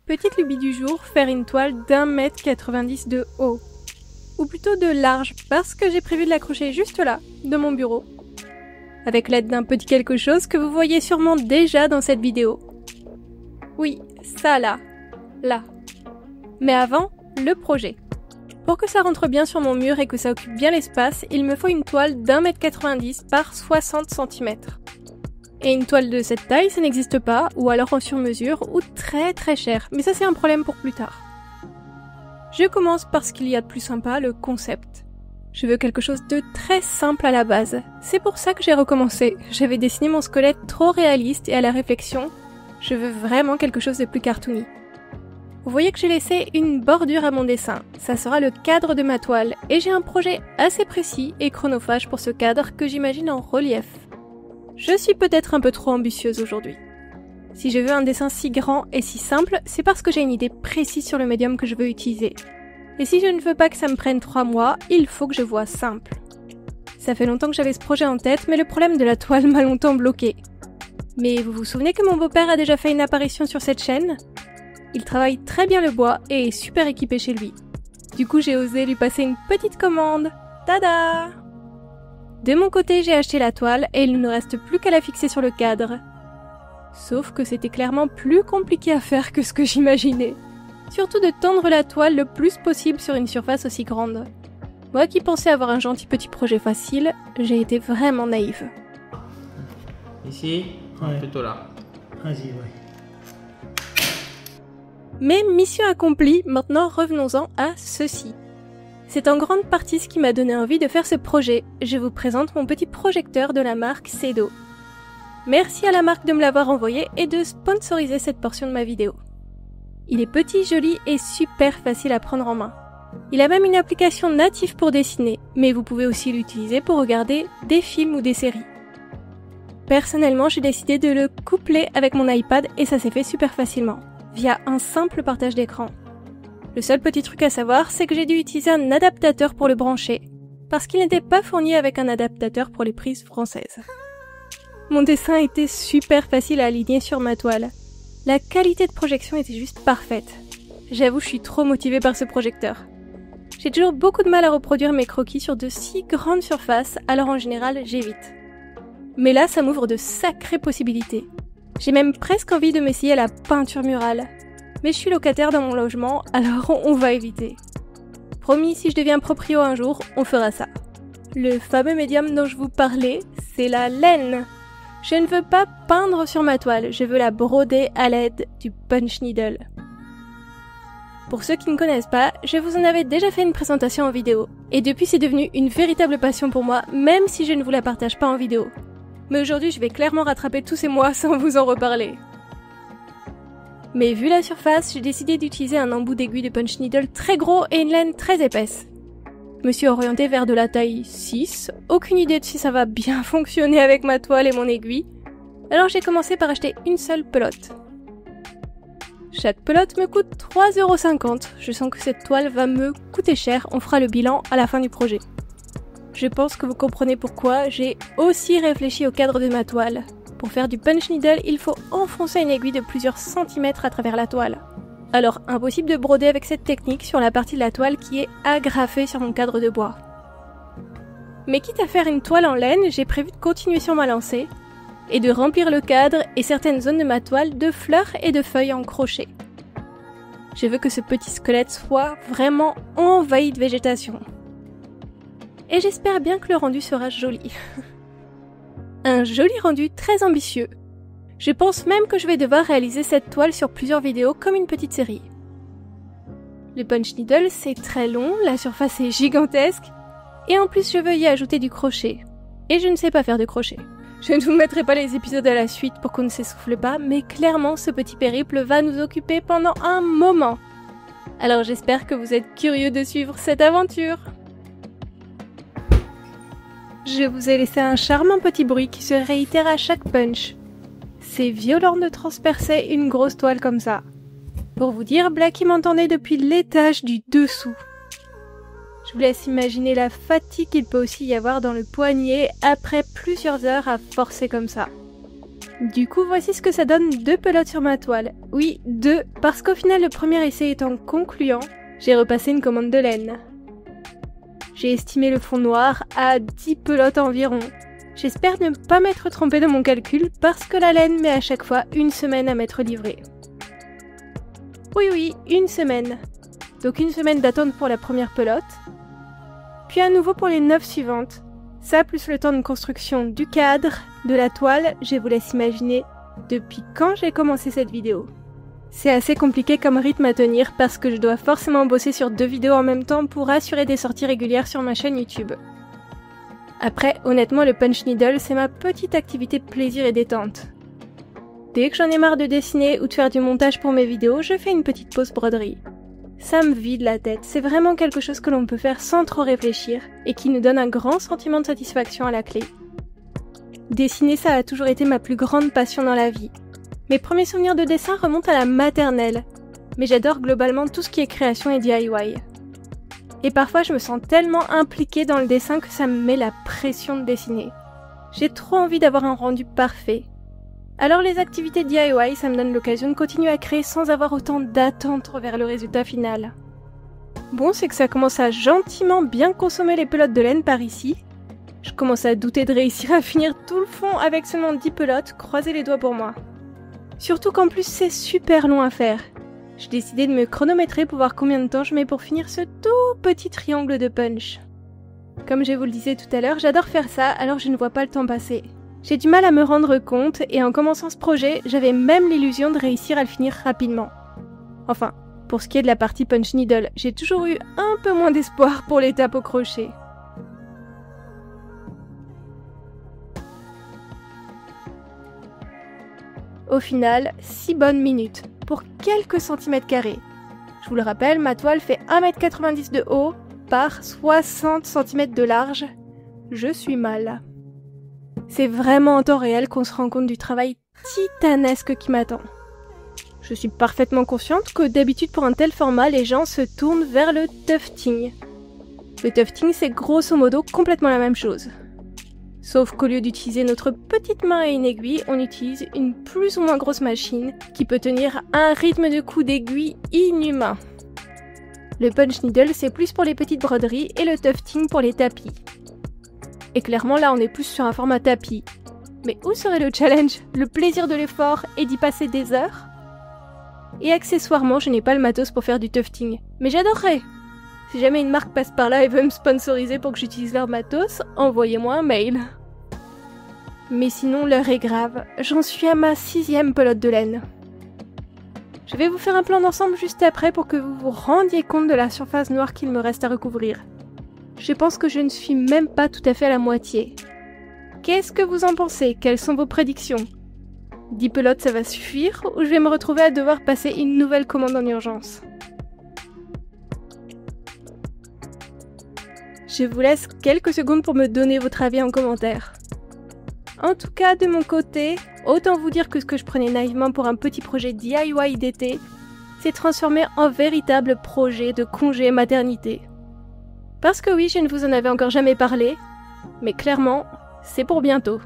Petite lubie du jour, faire une toile d'1,90 m de haut. Ou plutôt de large, parce que j'ai prévu de l'accrocher juste là, de mon bureau. Avec l'aide d'un petit quelque chose que vous voyez sûrement déjà dans cette vidéo. Oui, ça là. Là. Mais avant, le projet. Pour que ça rentre bien sur mon mur et que ça occupe bien l'espace, il me faut une toile d'1,90 m par 60 cm. Et une toile de cette taille, ça n'existe pas, ou alors en sur-mesure, ou très très cher, mais ça c'est un problème pour plus tard. Je commence par ce qu'il y a de plus sympa, le concept. Je veux quelque chose de très simple à la base. C'est pour ça que j'ai recommencé. J'avais dessiné mon squelette trop réaliste et à la réflexion, je veux vraiment quelque chose de plus cartoony. Vous voyez que j'ai laissé une bordure à mon dessin. Ça sera le cadre de ma toile, et j'ai un projet assez précis et chronophage pour ce cadre que j'imagine en relief. Je suis peut-être un peu trop ambitieuse aujourd'hui. Si je veux un dessin si grand et si simple, c'est parce que j'ai une idée précise sur le médium que je veux utiliser. Et si je ne veux pas que ça me prenne 3 mois, il faut que je vois simple. Ça fait longtemps que j'avais ce projet en tête, mais le problème de la toile m'a longtemps bloqué. Mais vous vous souvenez que mon beau-père a déjà fait une apparition sur cette chaîne ? Il travaille très bien le bois et est super équipé chez lui. Du coup, j'ai osé lui passer une petite commande. Tada ! De mon côté, j'ai acheté la toile et il ne reste plus qu'à la fixer sur le cadre. Sauf que c'était clairement plus compliqué à faire que ce que j'imaginais. Surtout de tendre la toile le plus possible sur une surface aussi grande. Moi qui pensais avoir un gentil petit projet facile, j'ai été vraiment naïve. Ici, Ouais. plutôt là. Vas-y, ouais. Mais mission accomplie, maintenant revenons-en à ceci. C'est en grande partie ce qui m'a donné envie de faire ce projet. Je vous présente mon petit projecteur de la marque Sedo. Merci à la marque de me l'avoir envoyé et de sponsoriser cette portion de ma vidéo. Il est petit, joli et super facile à prendre en main. Il a même une application native pour dessiner, mais vous pouvez aussi l'utiliser pour regarder des films ou des séries. Personnellement, j'ai décidé de le coupler avec mon iPad et ça s'est fait super facilement, via un simple partage d'écran. Le seul petit truc à savoir, c'est que j'ai dû utiliser un adaptateur pour le brancher, parce qu'il n'était pas fourni avec un adaptateur pour les prises françaises. Mon dessin était super facile à aligner sur ma toile. La qualité de projection était juste parfaite. J'avoue, je suis trop motivée par ce projecteur. J'ai toujours beaucoup de mal à reproduire mes croquis sur de si grandes surfaces, alors en général, j'évite. Mais là, ça m'ouvre de sacrées possibilités. J'ai même presque envie de m'essayer à la peinture murale. Mais je suis locataire dans mon logement, alors on va éviter. Promis, si je deviens proprio un jour, on fera ça. Le fameux médium dont je vous parlais, c'est la laine. Je ne veux pas peindre sur ma toile, je veux la broder à l'aide du punch needle. Pour ceux qui ne connaissent pas, je vous en avais déjà fait une présentation en vidéo. Et depuis, c'est devenu une véritable passion pour moi, même si je ne vous la partage pas en vidéo. Mais aujourd'hui, je vais clairement rattraper tous ces mois sans vous en reparler. Mais vu la surface, j'ai décidé d'utiliser un embout d'aiguille de punch needle très gros et une laine très épaisse. Je me suis orientée vers de la taille 6, aucune idée de si ça va bien fonctionner avec ma toile et mon aiguille, alors j'ai commencé par acheter une seule pelote. Chaque pelote me coûte 3,50 €, je sens que cette toile va me coûter cher, on fera le bilan à la fin du projet. Je pense que vous comprenez pourquoi j'ai aussi réfléchi au cadre de ma toile. Pour faire du punch needle, il faut enfoncer une aiguille de plusieurs centimètres à travers la toile. Alors impossible de broder avec cette technique sur la partie de la toile qui est agrafée sur mon cadre de bois. Mais quitte à faire une toile en laine, j'ai prévu de continuer sur ma lancée et de remplir le cadre et certaines zones de ma toile de fleurs et de feuilles en crochet. Je veux que ce petit squelette soit vraiment envahi de végétation. Et j'espère bien que le rendu sera joli. Un joli rendu très ambitieux. Je pense même que je vais devoir réaliser cette toile sur plusieurs vidéos comme une petite série. Le punch needle, c'est très long, la surface est gigantesque, et en plus je veux y ajouter du crochet. Et je ne sais pas faire de crochet. Je ne vous mettrai pas les épisodes à la suite pour qu'on ne s'essouffle pas, mais clairement ce petit périple va nous occuper pendant un moment. Alors j'espère que vous êtes curieux de suivre cette aventure. Je vous ai laissé un charmant petit bruit qui se réitère à chaque punch. C'est violent de transpercer une grosse toile comme ça. Pour vous dire, Blacky m'entendait depuis l'étage du dessous. Je vous laisse imaginer la fatigue qu'il peut aussi y avoir dans le poignet après plusieurs heures à forcer comme ça. Du coup, voici ce que ça donne 2 pelotes sur ma toile. Oui, 2, parce qu'au final, le premier essai étant concluant, j'ai repassé une commande de laine. J'ai estimé le fond noir à 10 pelotes environ. J'espère ne pas m'être trompée dans mon calcul, parce que la laine met à chaque fois 1 semaine à m'être livrée. Oui, 1 semaine. Donc 1 semaine d'attente pour la première pelote, puis à nouveau pour les 9 suivantes. Ça plus le temps de construction du cadre, de la toile, je vous laisse imaginer depuis quand j'ai commencé cette vidéo. C'est assez compliqué comme rythme à tenir parce que je dois forcément bosser sur 2 vidéos en même temps pour assurer des sorties régulières sur ma chaîne YouTube. Après, honnêtement, le punch needle, c'est ma petite activité plaisir et détente. Dès que j'en ai marre de dessiner ou de faire du montage pour mes vidéos, je fais une petite pause broderie. Ça me vide la tête, c'est vraiment quelque chose que l'on peut faire sans trop réfléchir et qui nous donne un grand sentiment de satisfaction à la clé. Dessiner, ça a toujours été ma plus grande passion dans la vie. Mes premiers souvenirs de dessin remontent à la maternelle, mais j'adore globalement tout ce qui est création et DIY. Et parfois je me sens tellement impliquée dans le dessin que ça me met la pression de dessiner. J'ai trop envie d'avoir un rendu parfait. Alors les activités DIY, ça me donne l'occasion de continuer à créer sans avoir autant d'attente vers le résultat final. Bon, c'est que ça commence à gentiment bien consommer les pelotes de laine par ici. Je commence à douter de réussir à finir tout le fond avec seulement 10 pelotes, croisez les doigts pour moi. Surtout qu'en plus c'est super long à faire. J'ai décidé de me chronométrer pour voir combien de temps je mets pour finir ce tout petit triangle de punch. Comme je vous le disais tout à l'heure, j'adore faire ça, alors je ne vois pas le temps passer. J'ai du mal à me rendre compte et en commençant ce projet, j'avais même l'illusion de réussir à le finir rapidement. Enfin, pour ce qui est de la partie punch needle, j'ai toujours eu un peu moins d'espoir pour l'étape au crochet. Au final, 6 bonnes minutes pour quelques centimètres carrés. Je vous le rappelle, ma toile fait 1,90 m de haut par 60 cm de large. Je suis mal. C'est vraiment en temps réel qu'on se rend compte du travail titanesque qui m'attend. Je suis parfaitement consciente que d'habitude pour un tel format, les gens se tournent vers le tufting. Le tufting, c'est grosso modo complètement la même chose. Sauf qu'au lieu d'utiliser notre petite main et une aiguille, on utilise une plus ou moins grosse machine qui peut tenir un rythme de coup d'aiguille inhumain. Le punch needle, c'est plus pour les petites broderies et le tufting pour les tapis. Et clairement, là, on est plus sur un format tapis. Mais où serait le challenge, le plaisir de l'effort et d'y passer des heures? Et accessoirement, je n'ai pas le matos pour faire du tufting. Mais j'adorerais! Si jamais une marque passe par là et veut me sponsoriser pour que j'utilise leur matos, envoyez-moi un mail. Mais sinon, l'heure est grave. J'en suis à ma 6e pelote de laine. Je vais vous faire un plan d'ensemble juste après pour que vous vous rendiez compte de la surface noire qu'il me reste à recouvrir. Je pense que je ne suis même pas tout à fait à la moitié. Qu'est-ce que vous en pensez? Quelles sont vos prédictions? 10 pelotes, ça va suffire ou je vais me retrouver à devoir passer une nouvelle commande en urgence? Je vous laisse quelques secondes pour me donner votre avis en commentaire. En tout cas, de mon côté, autant vous dire que ce que je prenais naïvement pour un petit projet DIY d'été s'est transformé en véritable projet de congé maternité. Parce que oui, je ne vous en avais encore jamais parlé, mais clairement, c'est pour bientôt.